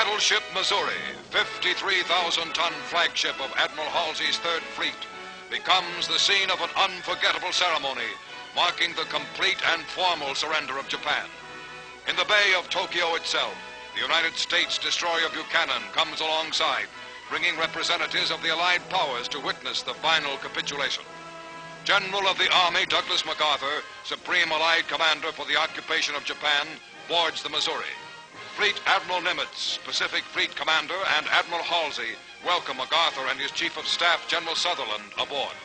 Battleship Missouri, 53,000-ton flagship of Admiral Halsey's Third Fleet, becomes the scene of an unforgettable ceremony marking the complete and formal surrender of Japan. In the Bay of Tokyo itself, the United States destroyer Buchanan comes alongside, bringing representatives of the Allied powers to witness the final capitulation. General of the Army Douglas MacArthur, Supreme Allied Commander for the occupation of Japan, boards the Missouri. Fleet Admiral Nimitz, Pacific Fleet Commander, and Admiral Halsey welcome MacArthur and his Chief of Staff, General Sutherland, aboard.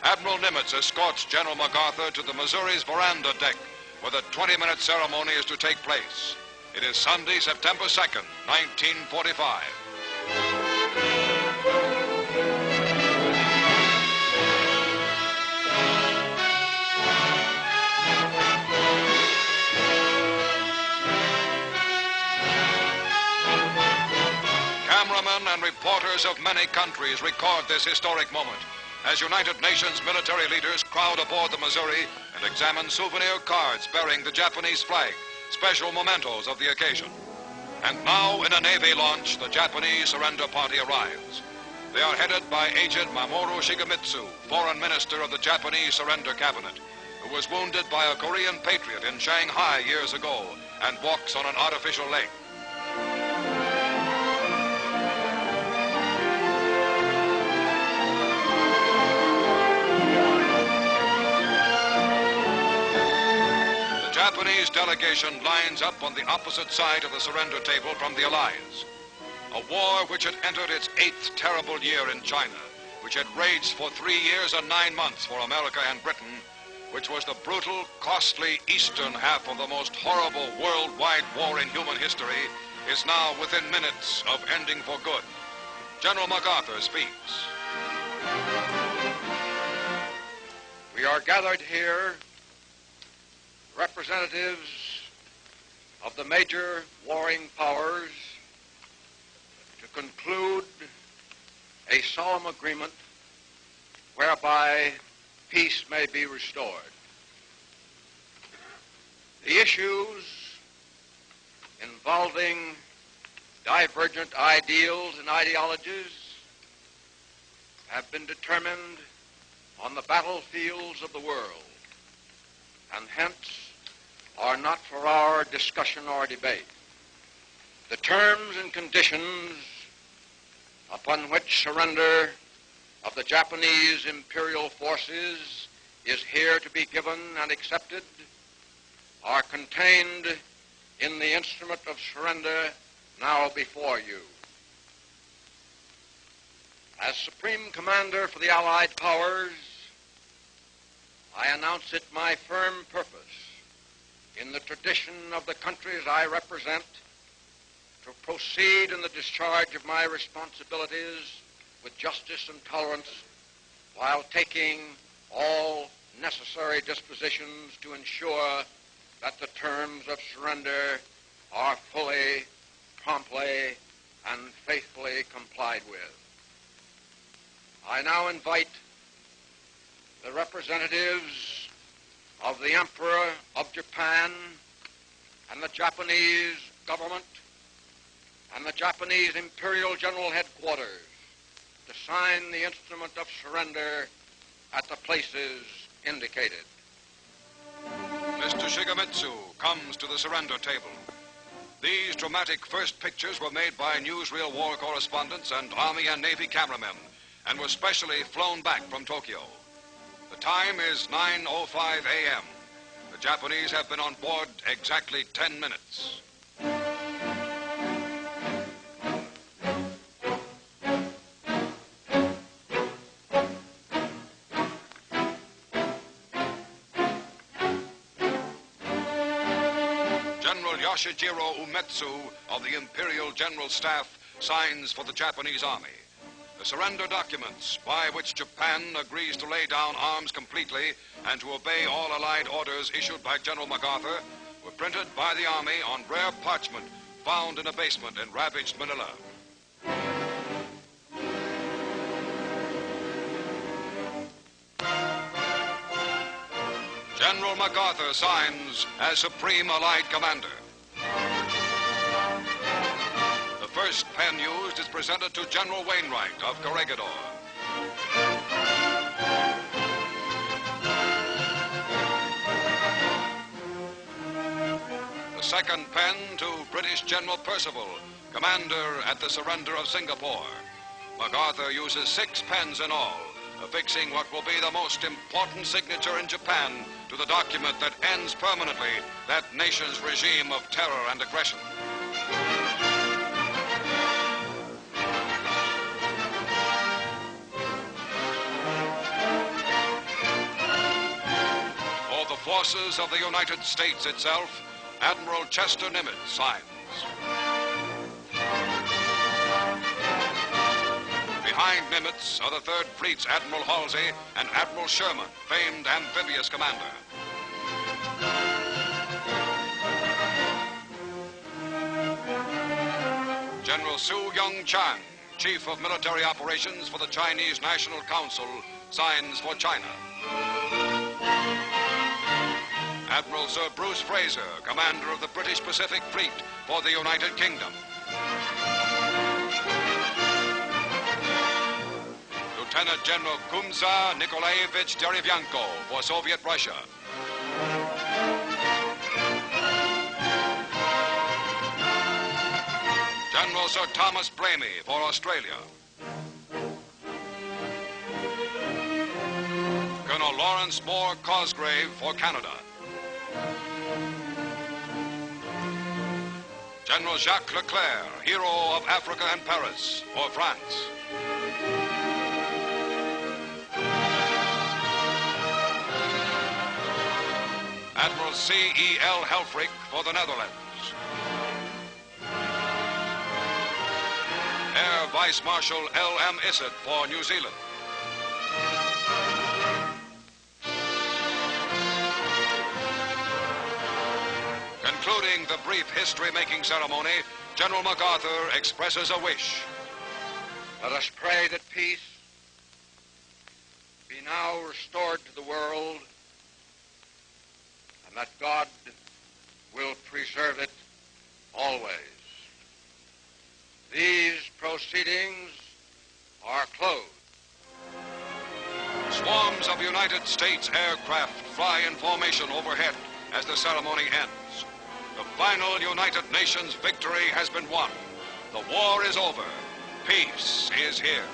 Admiral Nimitz escorts General MacArthur to the Missouri's veranda deck, where the 20-minute ceremony is to take place. It is Sunday, September 2nd, 1945. Cameramen and reporters of many countries record this historic moment as United Nations military leaders crowd aboard the Missouri and examine souvenir cards bearing the Japanese flag, special mementos of the occasion. And now, in a Navy launch, the Japanese surrender party arrives. They are headed by Agent Mamoru Shigemitsu, Foreign Minister of the Japanese Surrender Cabinet, who was wounded by a Korean patriot in Shanghai years ago and walks on an artificial leg. The Japanese delegation lines up on the opposite side of the surrender table from the Allies. A war which had entered its 8th terrible year in China, which had raged for 3 years and 9 months for America and Britain, which was the brutal, costly eastern half of the most horrible worldwide war in human history, is now within minutes of ending for good. General MacArthur speaks. We are gathered here, representatives of the major warring powers, to conclude a solemn agreement whereby peace may be restored. The issues involving divergent ideals and ideologies have been determined on the battlefields of the world, and hence are not for our discussion or debate. The terms and conditions upon which surrender of the Japanese imperial forces is here to be given and accepted are contained in the instrument of surrender now before you. As Supreme Commander for the Allied Powers, I announce it my firm purpose, in the tradition of the countries I represent, to proceed in the discharge of my responsibilities with justice and tolerance, while taking all necessary dispositions to ensure that the terms of surrender are fully, promptly, and faithfully complied with. I now invite the representatives of the Emperor of Japan and the Japanese government and the Japanese Imperial General Headquarters to sign the instrument of surrender at the places indicated. Mr. Shigemitsu comes to the surrender table. These dramatic first pictures were made by newsreel war correspondents and Army and Navy cameramen and were specially flown back from Tokyo. The time is 9:05 a.m. The Japanese have been on board exactly 10 minutes. General Yoshijiro Umetsu of the Imperial General Staff signs for the Japanese Army. The surrender documents by which Japan agrees to lay down arms completely and to obey all Allied orders issued by General MacArthur were printed by the Army on rare parchment found in a basement in ravaged Manila. General MacArthur signs as Supreme Allied Commander. The first pen used is presented to General Wainwright of Corregidor. The second pen to British General Percival, commander at the surrender of Singapore. MacArthur uses 6 pens in all, affixing what will be the most important signature in Japan to the document that ends permanently that nation's regime of terror and aggression. For the forces of the United States itself, Admiral Chester Nimitz signs. Behind Nimitz are the Third Fleet's Admiral Halsey and Admiral Sherman, famed amphibious commander. General Su Young Chang, Chief of Military Operations for the Chinese National Council, signs for China. Admiral Sir Bruce Fraser, commander of the British Pacific Fleet for the United Kingdom. Lieutenant General Kumza Nikolaevich Derevyanko for Soviet Russia. General Sir Thomas Blamey for Australia. Colonel Lawrence Moore Cosgrave for Canada. General Jacques Leclerc, hero of Africa and Paris, for France. Admiral C.E.L. Helfrich for the Netherlands. Air Vice Marshal L.M. Issett for New Zealand. Concluding the brief history-making ceremony, General MacArthur expresses a wish. Let us pray that peace be now restored to the world, and that God will preserve it always. These proceedings are closed. Swarms of United States aircraft fly in formation overhead as the ceremony ends. The final United Nations victory has been won. The war is over. Peace is here.